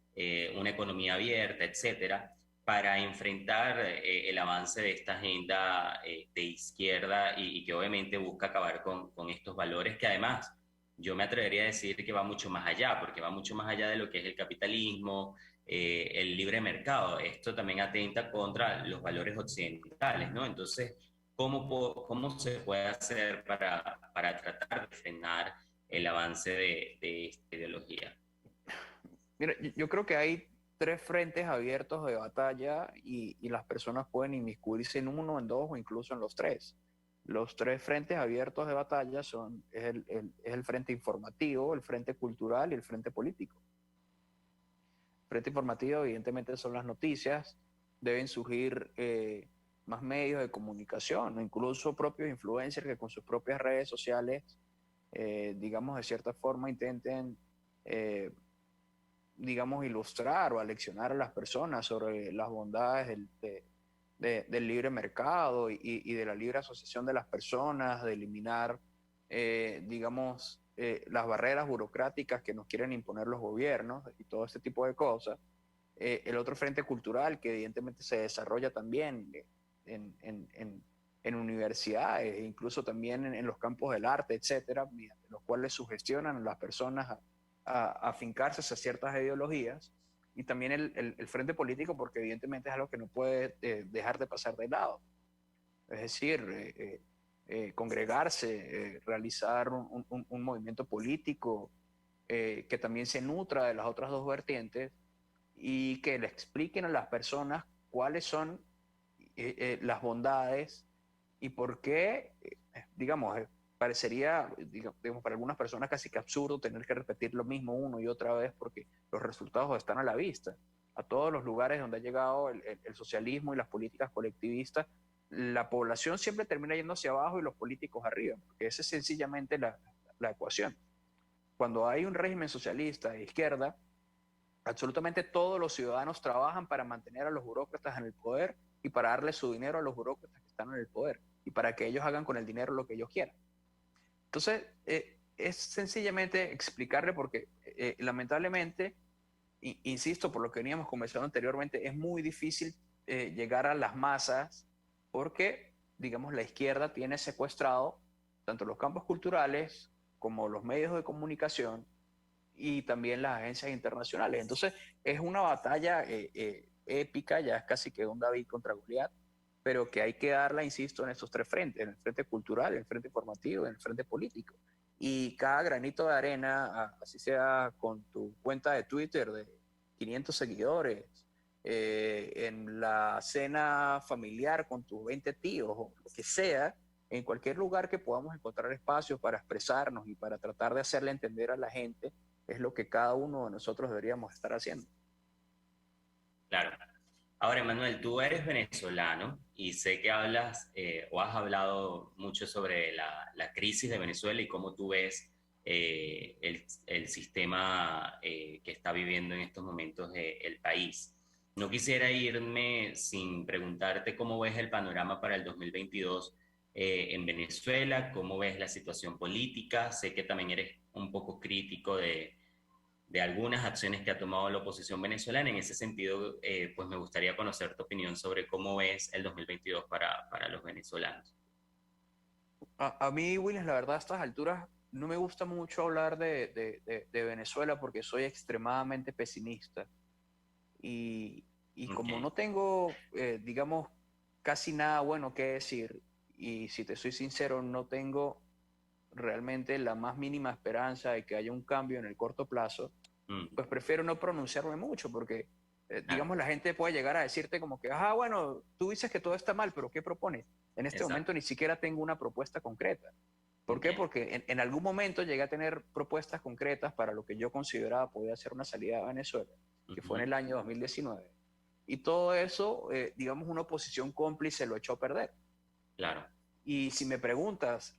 una economía abierta, etcétera, para enfrentar el avance de esta agenda de izquierda y que obviamente busca acabar con estos valores que además yo me atrevería a decir que va mucho más allá, porque va mucho más allá de lo que es el capitalismo, el libre mercado. Esto también atenta contra los valores occidentales, ¿no? Entonces, ¿cómo se puede hacer para tratar de frenar el avance de esta ideología? Mira, yo creo que hay tres frentes abiertos de batalla y las personas pueden inmiscuirse en uno, en dos o incluso en los tres. Los tres frentes abiertos de batalla es el frente informativo, el frente cultural y el frente político. El frente informativo, evidentemente, son las noticias. Deben surgir más medios de comunicación, incluso propios influencers que con sus propias redes sociales, digamos, de cierta forma intenten, digamos, ilustrar o aleccionar a las personas sobre las bondades del libre mercado y de la libre asociación de las personas, de eliminar, digamos, las barreras burocráticas que nos quieren imponer los gobiernos y todo este tipo de cosas. El otro frente cultural que evidentemente se desarrolla también en universidades, incluso también en los campos del arte, etcétera, mediante los cuales sugestionan a las personas a afincarse hacia ciertas ideologías. Y también el frente político, porque evidentemente es algo que no puede dejar de pasar de lado. Es decir, congregarse, realizar un movimiento político que también se nutra de las otras dos vertientes y que le expliquen a las personas cuáles son las bondades y por qué, digamos, parecería, digamos, para algunas personas casi que absurdo tener que repetir lo mismo una y otra vez porque los resultados están a la vista. A todos los lugares donde ha llegado el socialismo y las políticas colectivistas, la población siempre termina yendo hacia abajo y los políticos arriba, porque esa es sencillamente la ecuación. Cuando hay un régimen socialista de izquierda, absolutamente todos los ciudadanos trabajan para mantener a los burócratas en el poder y para darle su dinero a los burócratas que están en el poder y para que ellos hagan con el dinero lo que ellos quieran. Entonces, es sencillamente explicarle porque lamentablemente, insisto, por lo que veníamos conversando anteriormente, es muy difícil llegar a las masas porque, digamos, la izquierda tiene secuestrado tanto los campos culturales como los medios de comunicación y también las agencias internacionales. Entonces, es una batalla épica, ya es casi que un David contra Goliat, pero que hay que darla, insisto, en estos tres frentes, en el frente cultural, en el frente informativo, en el frente político. Y cada granito de arena, así sea con tu cuenta de Twitter de 500 seguidores, en la cena familiar con tus 20 tíos, o lo que sea, en cualquier lugar que podamos encontrar espacios para expresarnos y para tratar de hacerle entender a la gente, es lo que cada uno de nosotros deberíamos estar haciendo. Claro. Ahora, Manuel, tú eres venezolano y sé que hablas o has hablado mucho sobre la crisis de Venezuela y cómo tú ves el sistema que está viviendo en estos momentos el país. No quisiera irme sin preguntarte cómo ves el panorama para el 2022 en Venezuela, cómo ves la situación política. Sé que también eres un poco crítico de algunas acciones que ha tomado la oposición venezolana. En ese sentido, pues me gustaría conocer tu opinión sobre cómo ves el 2022 para los venezolanos. A mí, Williams, la verdad, a estas alturas no me gusta mucho hablar de Venezuela porque soy extremadamente pesimista. Y como Okay. no tengo, digamos, casi nada bueno que decir, y si te soy sincero, no tengo realmente la más mínima esperanza de que haya un cambio en el corto plazo, pues prefiero no pronunciarme mucho porque, Claro. digamos, la gente puede llegar a decirte como que, bueno, tú dices que todo está mal, pero ¿qué propones? En este momento Exacto. ni siquiera tengo una propuesta concreta. ¿Por qué? Entiendo. Porque en algún momento llegué a tener propuestas concretas para lo que yo consideraba podía ser una salida a Venezuela, que fue en el año 2019. Y todo eso, digamos, una oposición cómplice lo echó a perder. Claro. Y si me preguntas,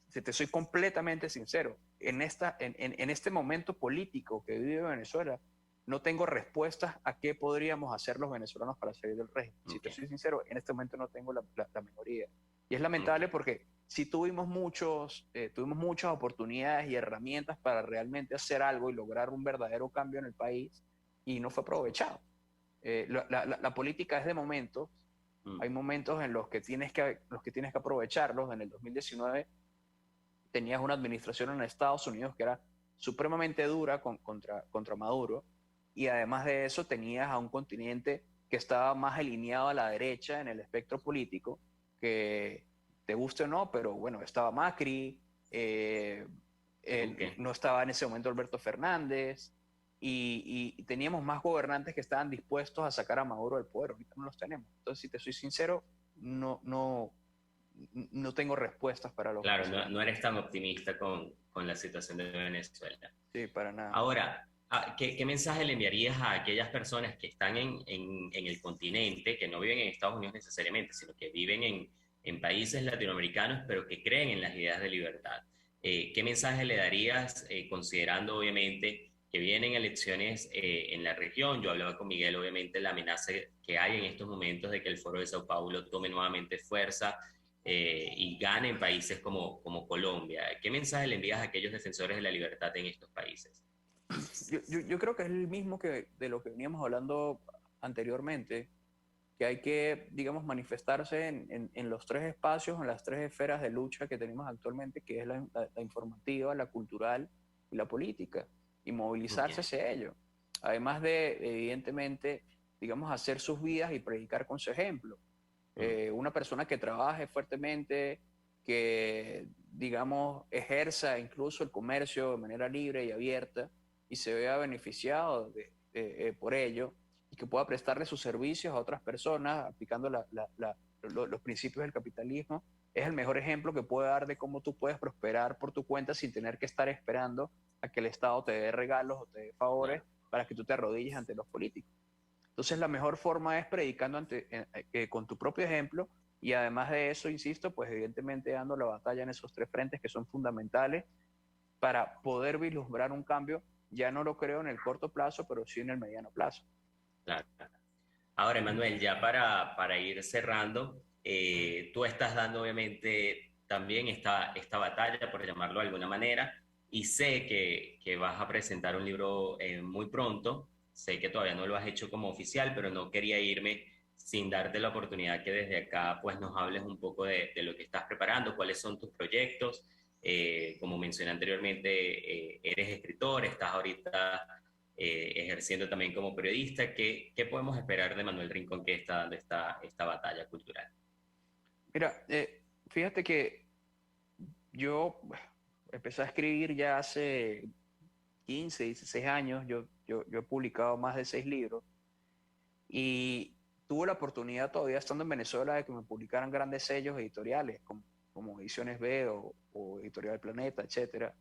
si te soy completamente sincero, en este momento político que vive Venezuela, no tengo respuestas a qué podríamos hacer los venezolanos para salir del régimen. Si te soy sincero, en este momento no tengo la menor idea. Y es lamentable porque sí tuvimos muchas oportunidades y herramientas para realmente hacer algo y lograr un verdadero cambio en el país y no fue aprovechado. La política es de momentos. Hay momentos en los que tienes que aprovecharlos. En el 2019 tenías una administración en Estados Unidos que era supremamente dura contra Maduro, y además de eso tenías a un continente que estaba más alineado a la derecha en el espectro político, que te guste o no, pero bueno, estaba Macri, no estaba en ese momento Alberto Fernández, y teníamos más gobernantes que estaban dispuestos a sacar a Maduro del poder. Ahorita no los tenemos. Entonces, si te soy sincero, no tengo respuestas para los Claro, venezolanos. no eres tan optimista con la situación de Venezuela. Sí, para nada. Ahora, ¿qué mensaje le enviarías a aquellas personas que están en el continente, que no viven en Estados Unidos necesariamente, sino que viven en países latinoamericanos, pero que creen en las ideas de libertad? ¿Qué mensaje le darías, considerando obviamente que vienen elecciones en la región? Yo hablaba con Miguel, obviamente, la amenaza que hay en estos momentos de que el Foro de Sao Paulo tome nuevamente fuerza y gane en países como Colombia. ¿Qué mensaje le envías a aquellos defensores de la libertad en estos países? Yo creo que es el mismo que de lo que veníamos hablando anteriormente, que hay que, digamos, manifestarse en los tres espacios, en las tres esferas de lucha que tenemos actualmente, que es la informativa, la cultural y la política, y movilizarse hacia ello. Además de, evidentemente, digamos, hacer sus vidas y predicar con su ejemplo. Una persona que trabaje fuertemente, que, digamos, ejerza incluso el comercio de manera libre y abierta y se vea beneficiado por ello, y que pueda prestarle sus servicios a otras personas aplicando los principios del capitalismo, es el mejor ejemplo que puede dar de cómo tú puedes prosperar por tu cuenta sin tener que estar esperando a que el Estado te dé regalos o te dé favores para que tú te arrodilles ante los políticos. Entonces la mejor forma es predicando con tu propio ejemplo, y además de eso, insisto, pues evidentemente dando la batalla en esos tres frentes que son fundamentales para poder vislumbrar un cambio. Ya no lo creo en el corto plazo, pero sí en el mediano plazo. Claro. Ahora, Emanuel, ya para ir cerrando, tú estás dando obviamente también esta batalla, por llamarlo de alguna manera, y sé que vas a presentar un libro muy pronto. Sé que todavía no lo has hecho como oficial, pero no quería irme sin darte la oportunidad que desde acá pues nos hables un poco de lo que estás preparando, cuáles son tus proyectos. Como mencioné anteriormente, eres escritor, estás ahorita ejerciendo también como periodista. ¿Qué podemos esperar de Manuel Rincón, que está dando esta batalla cultural? Mira, fíjate que yo empecé a escribir ya hace 15, 16 años. Yo he publicado más de 6 libros y tuve la oportunidad, todavía estando en Venezuela, de que me publicaran grandes sellos editoriales como Ediciones B o Editorial Planeta, etcétera.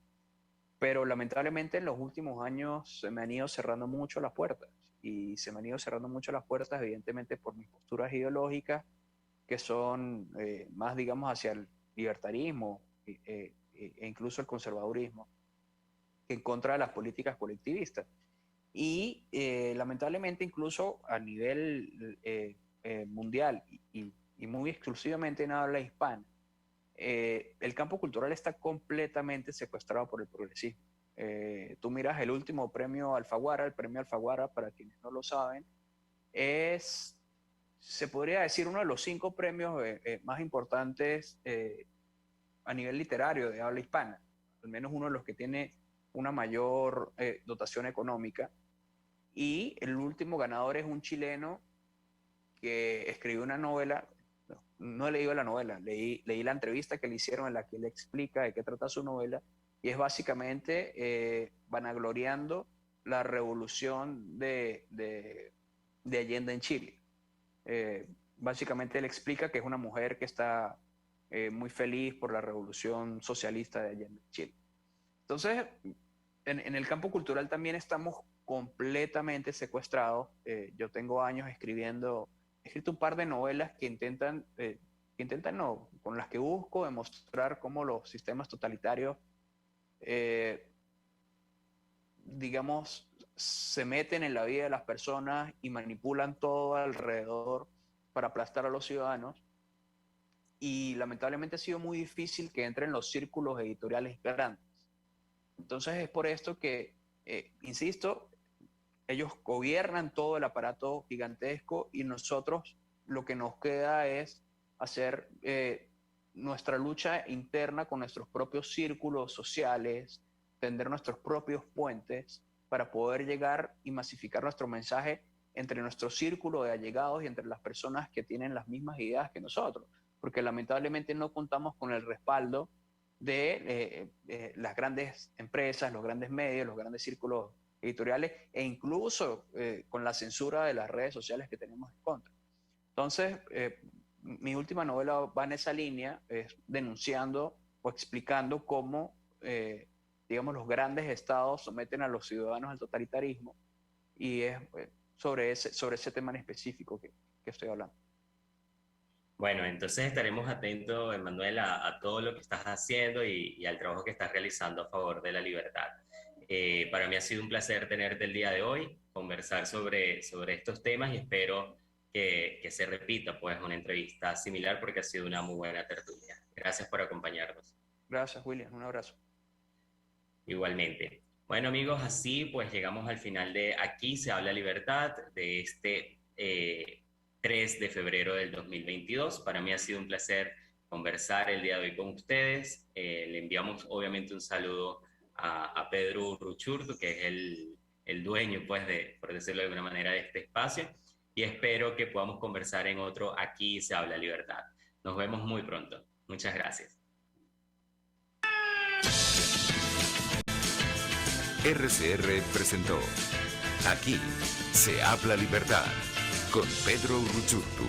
Pero lamentablemente en los últimos años se me han ido cerrando mucho las puertas, y se me han ido cerrando mucho las puertas evidentemente por mis posturas ideológicas, que son más, digamos, hacia el libertarismo e incluso el conservadurismo, que en contra de las políticas colectivistas. Y lamentablemente incluso a nivel mundial y muy exclusivamente en habla hispana, el campo cultural está completamente secuestrado por el progresismo. Tú miras el último premio Alfaguara, el premio Alfaguara, para quienes no lo saben, se podría decir, uno de los 5 premios más importantes a nivel literario de habla hispana, al menos uno de los que tiene una mayor dotación económica. Y el último ganador es un chileno que escribió una novela. No he leído la novela, leí la entrevista que le hicieron en la que él explica de qué trata su novela, y es básicamente vanagloriando la revolución de Allende en Chile. Básicamente él explica que es una mujer que está muy feliz por la revolución socialista de Allende en Chile. Entonces, en el campo cultural también estamos completamente secuestrados. Yo tengo años he escrito un par de novelas con las que busco demostrar cómo los sistemas totalitarios, digamos, se meten en la vida de las personas y manipulan todo alrededor para aplastar a los ciudadanos. Y lamentablemente ha sido muy difícil que entren los círculos editoriales grandes. Entonces es por esto que, insisto, ellos gobiernan todo el aparato gigantesco y nosotros lo que nos queda es hacer nuestra lucha interna con nuestros propios círculos sociales, tender nuestros propios puentes para poder llegar y masificar nuestro mensaje entre nuestro círculo de allegados y entre las personas que tienen las mismas ideas que nosotros, porque lamentablemente no contamos con el respaldo de las grandes empresas, los grandes medios, los grandes círculos editoriales e incluso con la censura de las redes sociales que tenemos en contra. Entonces, mi última novela va en esa línea, denunciando o explicando cómo, digamos, los grandes estados someten a los ciudadanos al totalitarismo, y es sobre ese tema en específico que estoy hablando. Bueno, entonces estaremos atentos, Emmanuel, a todo lo que estás haciendo y al trabajo que estás realizando a favor de la libertad. Para mí ha sido un placer tenerte el día de hoy, conversar sobre estos temas, y espero que se repita pues una entrevista similar, porque ha sido una muy buena tertulia. Gracias por acompañarnos. Gracias, William. Un abrazo. Igualmente. Bueno, amigos, así pues llegamos al final de Aquí se habla libertad, de este 3 de febrero del 2022. Para mí ha sido un placer conversar el día de hoy con ustedes. Le enviamos obviamente un saludo a Pedro Urruchurtu, que es el dueño, pues, por decirlo de alguna manera, de este espacio, y espero que podamos conversar en otro Aquí se habla libertad. Nos vemos muy pronto. Muchas gracias. RCR presentó Aquí se habla libertad con Pedro Urruchurtu.